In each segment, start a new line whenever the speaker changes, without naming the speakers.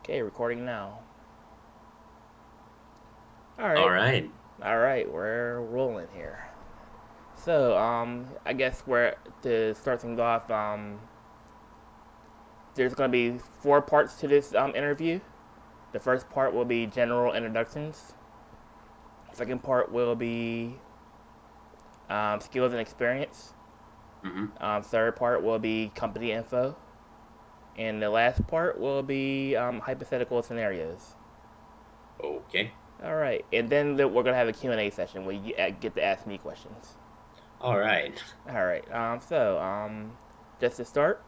Okay, recording now. All
All
right,
right.
all right, we're rolling here. So, I guess we're to start things off. There's gonna be four parts to this interview. The first part will be general introductions. Second part will be skills and experience.
hmm
Third part will be company info, and the last part will be hypothetical scenarios.
Okay.
All right, and then we're gonna have a Q&A session where you get to ask me questions.
All right.
All right. Just to start,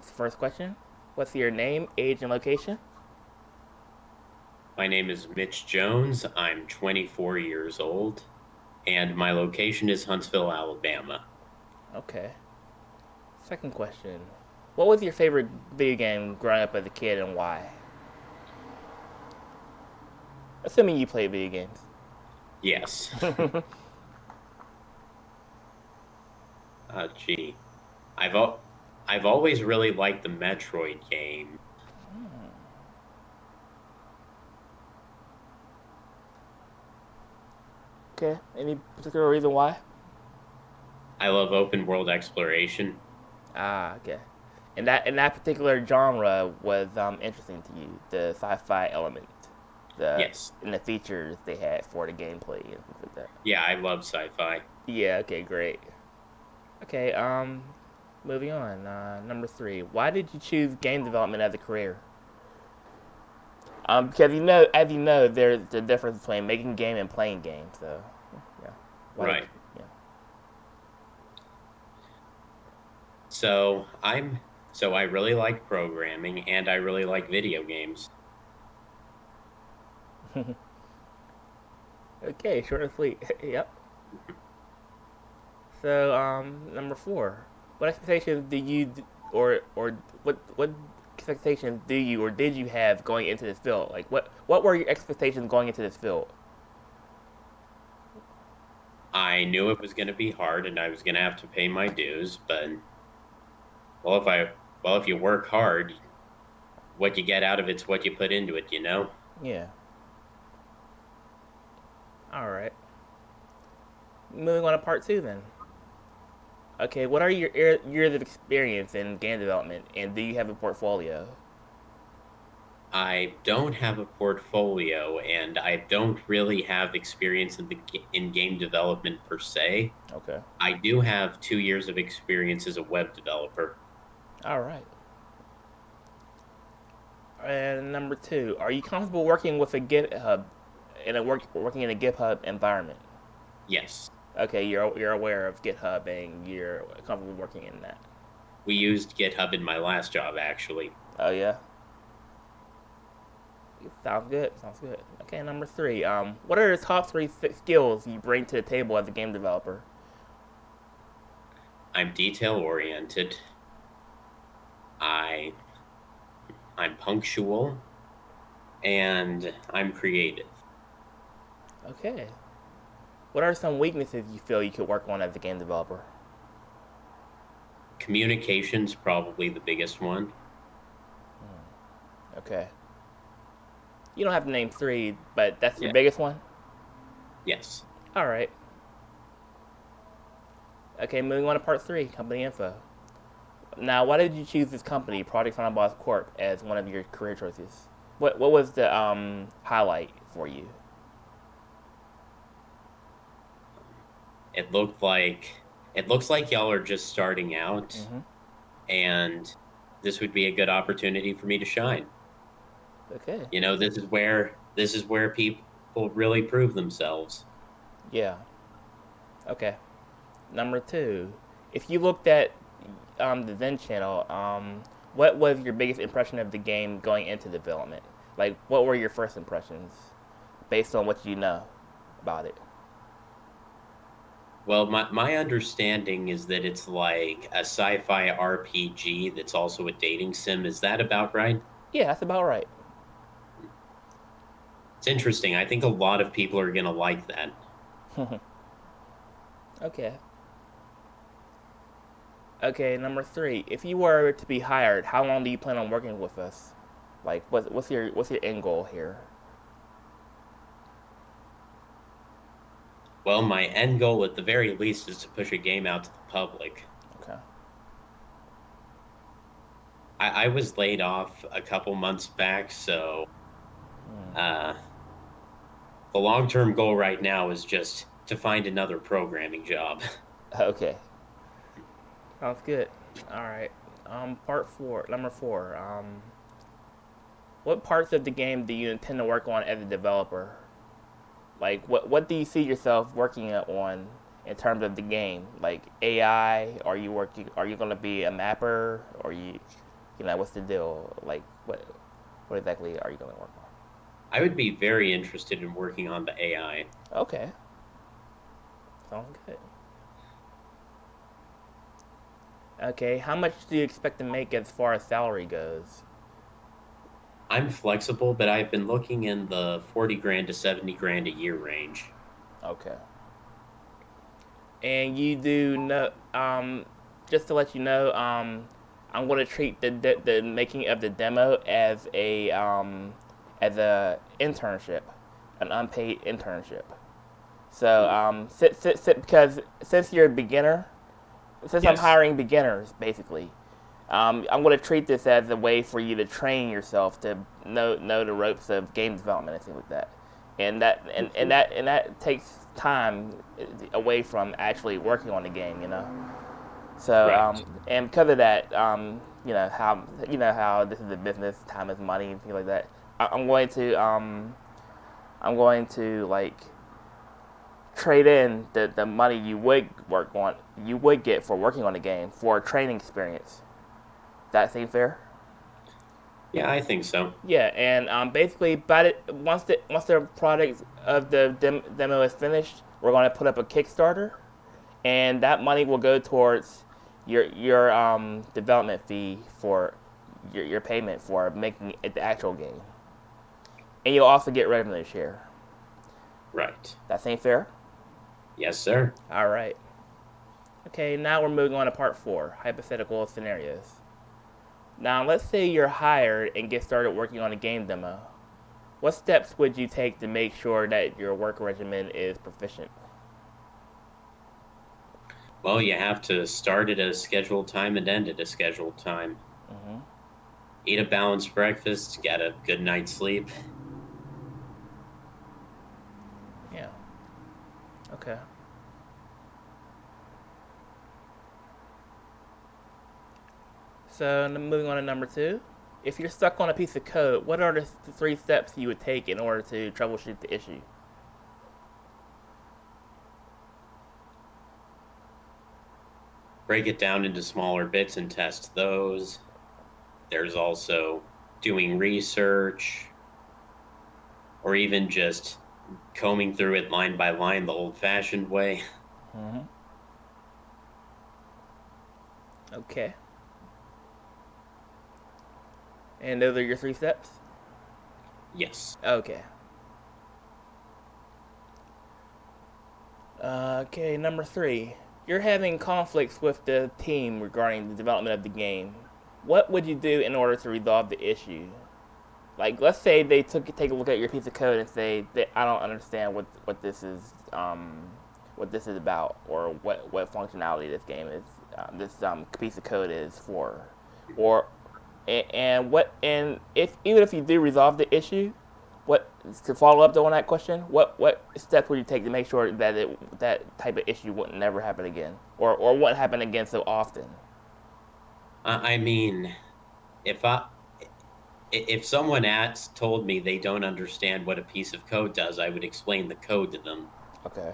first question: what's your name, age, and location?
My name is Mitch Jones. I'm 24 years old, and my location is Huntsville, Alabama.
Okay. Second question: what was your favorite video game growing up as a kid, and why? Assuming you play video games.
Yes. Gee. I've al I've always really liked the Metroid game.
Okay. Any particular reason why?
I love open world exploration.
Ah, okay. And that particular genre was interesting to you, the sci-fi element, the
Yes.
and the features they had for the gameplay and things like that.
Yeah, I love sci-fi.
Yeah. Okay. Great. Okay. Moving on. Number three. Why did you choose game development as a career? Because as you know, there's the difference between making game and playing games. So, yeah. Why did
Right.
you?
So I really like programming and I really like video games.
Yeah. Okay. Short and sweet. Yep. So, number four. What expectations do you, or what expectations do you or did you have going into this field? Like, what were your expectations going into this field?
I knew it was going to be hard and I was going to have to pay my dues, but well, if you work hard, what you get out of it's what you put into it, you know?
Yeah. All right. Moving on to part two then. Okay, what are your years of experience in game development, and do you have a portfolio?
I don't have a portfolio and I don't really have experience in game development per se.
Okay.
I do have 2 years of experience as a web developer.
All right. And number two, are you comfortable working with a GitHub working in a GitHub environment?
Yes,
Okay, you're aware of GitHub and you're comfortable working in that.
we used GitHub in my last job, actually.
Oh yeah, sounds good. Sounds good. Okay, number three. What are the top three skills you bring to the table as a game developer?
I'm detail oriented. I I'm punctual and I'm creative.
Okay. What are some weaknesses you feel you could work on as a game developer?
Communication's probably the biggest one.
Okay. You don't have to name three, but that's your
Yeah.
biggest one.
Yes.
All right. Okay, moving on to part three, company info. Now, why did you choose this company, Project Final Boss Corp, as one of your career choices? What was the highlight for you?
It looked like it looks like y'all are just starting out
Mm-hmm.
and this would be a good opportunity for me to shine.
Okay.
You know, this is where people really prove themselves.
Yeah. Okay. Number two, if you looked at the Zen channel, what was your biggest impression of the game going into development? Like, what were your first impressions based on what you know about it?
Well, my understanding is that it's like a sci-fi RPG that's also a dating sim. Is that about right?
Yeah, that's about right.
It's interesting. I think a lot of people are going to like that.
Okay. Okay, number three. If you were to be hired, how long do you plan on working with us? Like, what's your end goal here?
Well, my end goal at the very least is to push a game out to the public.
Okay.
I was laid off a couple months back, so
Hmm.
uh, the long term goal right now is just to find another programming job.
Okay. Sounds good. All right. Number four. What parts of the game do you intend to work on as a developer? Like, what do you see yourself working on in terms of the game? Like AI? Are you gonna be a mapper? Or what's the deal? Like, what exactly are you gonna work
I would be very interested in working on the AI.
on? Okay, sounds good. Okay, how much do you expect to make as far as salary goes?
I'm flexible, but I've been looking in the 40 grand to 70 grand a year range.
Okay. And you do know, just to let you know, I'm going to treat the making of the demo as a internship, an unpaid internship. So
Hmm.
because since you're a beginner, since I'm
Yes.
hiring beginners basically, I'm going to treat this as a way for you to train yourself to know the ropes of game development and things like that, and that takes time away from actually working on the game, you know. So
Right.
and because of that, how this is a business, time is money, and things like that. I'm going to like trade in the money you would get for working on the game for a training experience. That seem fair?
Yeah, I think so.
Yeah, and basically, once the product of the demo is finished, we're going to put up a Kickstarter, and that money will go towards your development fee for your payment for making it the actual game, and you'll also get revenue share.
Right.
That seem fair?
Yes, sir.
All right. Okay, now we're moving on to part four, hypothetical scenarios. Now, let's say you're hired and get started working on a game demo. What steps would you take to make sure that your work regimen is proficient?
Well, you have to start at a scheduled time and end at a scheduled time.
Hmm.
Eat a balanced breakfast, get a good night's sleep.
Yeah. Okay. So moving on to number two. If you're stuck on a piece of code, what are the three steps you would take in order to troubleshoot the issue?
Break it down into smaller bits and test those. There's also doing research or even just combing through it line by line the old fashioned way.
Hmm. Okay. And those are your three steps?
Yes.
Okay. Okay, number three. You're having conflicts with the team regarding the development of the game. What would you do in order to resolve the issue? Like, let's say they take a look at your piece of code and say that I don't understand what this is about, or what functionality this game is, this piece of code is for, or and if even if you do resolve the issue, what to follow up on that question, what steps would you take to make sure that that type of issue wouldn't never happen again, or wouldn't happen again so often?
I mean, if I if someone asked told me they don't understand what a piece of code does, I would explain the code to them.
Okay.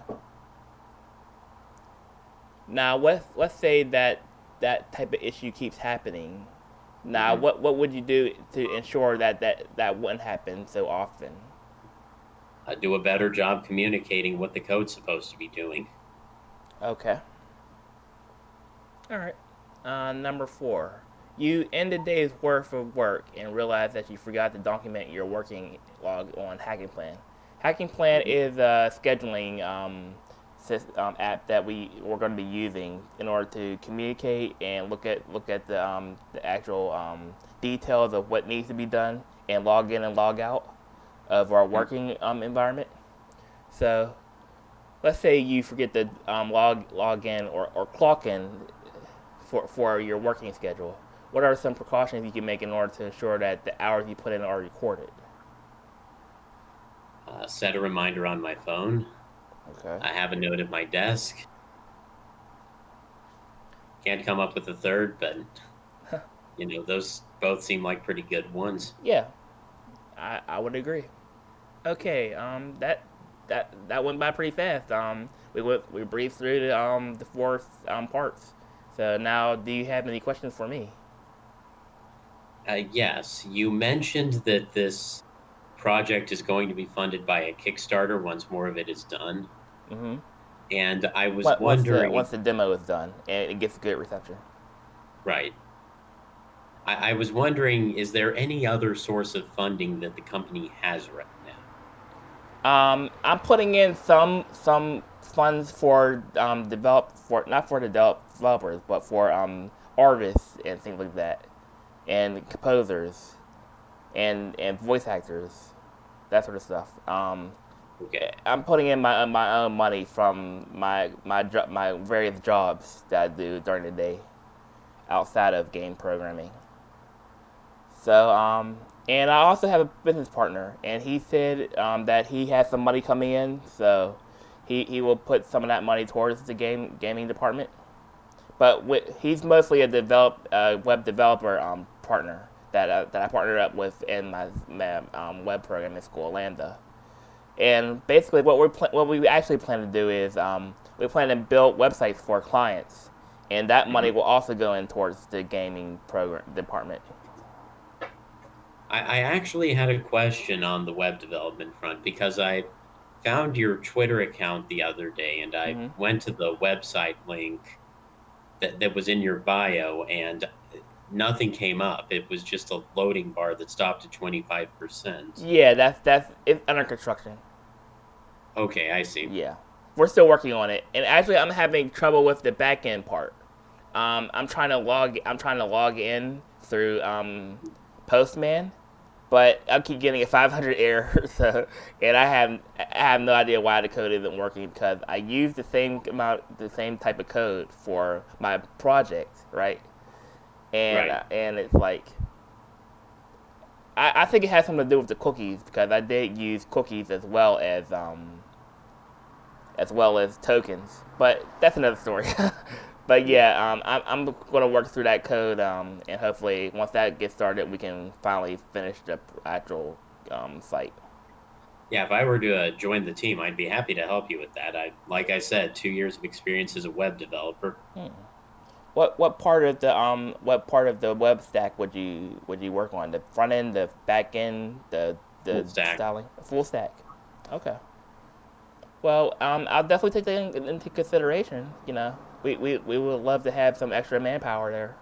Now, let's say that that type of issue keeps happening. Now,
Hmm.
what would you do to ensure that wouldn't happen so often?
I do a better job communicating what the code's supposed to be doing.
Okay. All right. Number four. You end a day's worth of work and realize that you forgot to document your working log on Hacking Plan. Hacking Plan
Hmm.
is a scheduling app that we're going to be using in order to communicate and look at the actual details of what needs to be done and log in and log out of our
Mm.
working environment. So let's say you forget to log in or clock in for your working schedule. What are some precautions you can make in order to ensure that the hours you put in are recorded?
Set a reminder on my phone.
Okay.
I have a note at my desk. Can't come up with a third, but those both seem like pretty good ones.
Yeah, I would agree. Okay, that went by pretty fast. We breezed through the four parts. So now, do you have any questions for me?
Yes, you mentioned that this project is going to be funded by a Kickstarter once more of it is done.
Mm-hmm.
And I was
Once
wondering,
the demo is done and it gets good reception.
right, I was wondering, is there any other source of funding that the company has right now?
I'm putting in some funds for develop for not for developers, but for artists and things like that, and composers and voice actors, that sort of stuff.
Okay,
I'm putting in my own money from my various jobs that I do during the day outside of game programming. So and I also have a business partner, and he said that he has some money coming in, so he will put some of that money towards the gaming department. But he's mostly a web developer partner that I partnered up with in my web programming school, Lambda. And basically, what we actually plan to do is we plan to build websites for clients, and that money
hmm
will also go in towards the gaming program department.
I actually had a question on the web development front because I found your Twitter account the other day and I
Hmm.
went to the website link that was in your bio and nothing came up. It was just a loading bar that stopped at 25%.
Yeah, that's it's under construction.
Okay, I see.
Yeah, we're still working on it, and actually, I'm having trouble with the back end part. I'm trying to log in through Postman, but I keep getting a 500 error. So, and I have no idea why the code isn't working because I use the same type of code for my project, right?
Right.
And it's like I think it has something to do with the cookies because I did use cookies as well as tokens. But that's another story. But
Yeah.
yeah, I'm going to work through that code, and hopefully once that gets started, we can finally finish the actual site.
Yeah, if I were to join the team, I'd be happy to help you with that. Like I said, 2 years of experience as a web developer.
Hmm. What part of the web stack would you work on? The front end, the back end,
Full
the
stack.
styling, full stack. Okay. Well, I'll definitely take that into consideration. We would love to have some extra manpower there.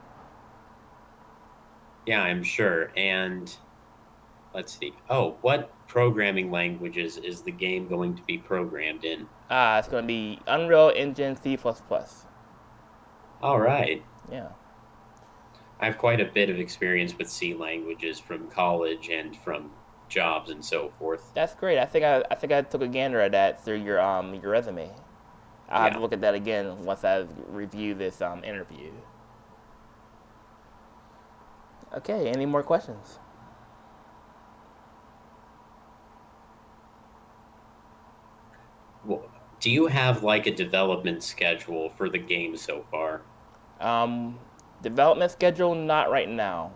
Yeah, I'm sure. And let's see. Oh, what programming languages is the game going to be programmed in?
It's going to be Unreal Engine C++.
All right.
Yeah,
I have quite a bit of experience with C languages from college and from jobs and so forth.
that's great. I think I took a gander at that through your resume. I'll have to
Yeah.
look at that again once I review this interview. Okay, any more questions?
Well, do you have like a development schedule for the game so far?
Um, Development schedule, not right now.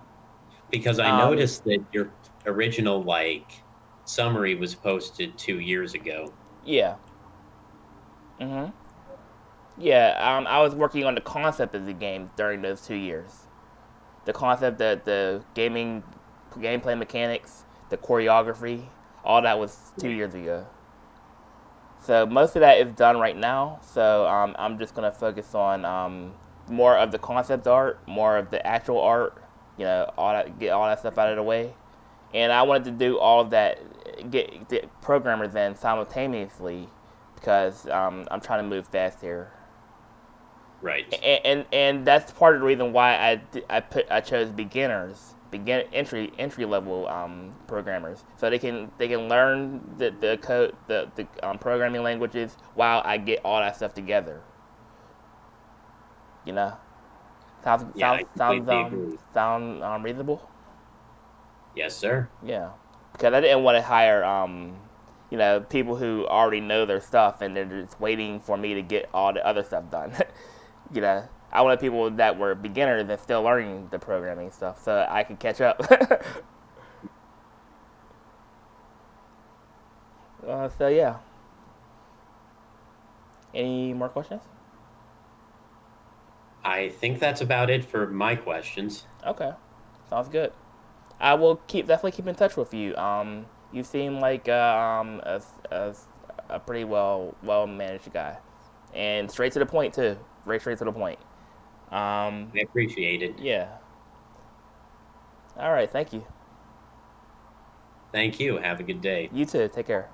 Because I
Um,
noticed that your original like summary was posted 2 years ago.
yeah. Mhm. Yeah. I was working on the concept of the game during those 2 years. The concept, the gaming, gameplay mechanics, the choreography, all that was 2 years ago. So most of that is done right now. So I'm just gonna focus on more of the concept art, more of the actual art. Get all that stuff out of the way. And I wanted to do all of that, get the programmers in simultaneously because I'm trying to move fast here.
Right.
And that's part of the reason why I chose beginners begin entry level programmers, so they can learn the code the programming languages while I get all that stuff together. You know, sounds
Yeah,
sounds
I
sounds
completely agree.
reasonable.
Yes, sir.
Yeah, because I didn't want to hire people who already know their stuff and they're just waiting for me to get all the other stuff done. I wanted people that were beginners and still learning the programming stuff so I could catch up. So yeah, any more questions?
I think that's about it for my questions.
Okay, sounds good. I will definitely keep in touch with you. You seem like a pretty well managed guy, and straight to the point too. Very straight to the point. Um,
I appreciate it.
yeah. All right. Thank you.
Thank you. Have a good day.
You too. Take care.